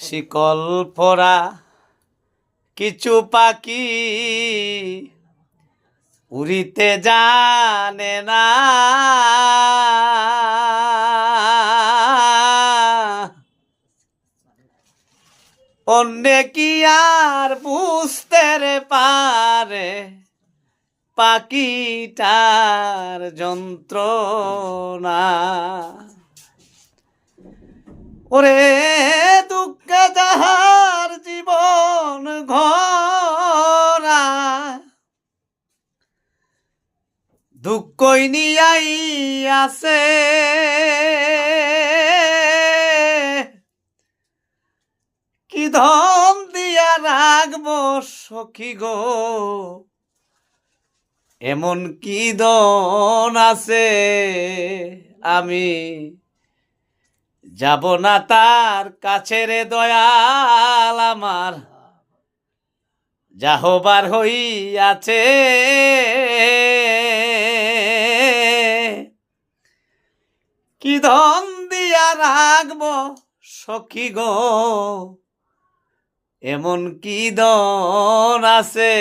শিকল পরা কিছু পাখি উড়িতে জানে না, অন্যে কি আর বুঝতে পারে পাখিটার যন্ত্রণা। ওরে দুঃখে যাহার জীবন ঘরা, দুঃখই নিয়াই আছে, কি ধন দিয়া রাখবো সখী গো, এমন কি ধন আছে আমি যাব না তার কাছে রে দয়াল আমার, যা হবার হইয়াছে। কি ধন দিয়া রাখবো সখী গো, এমন কি ধন আছে।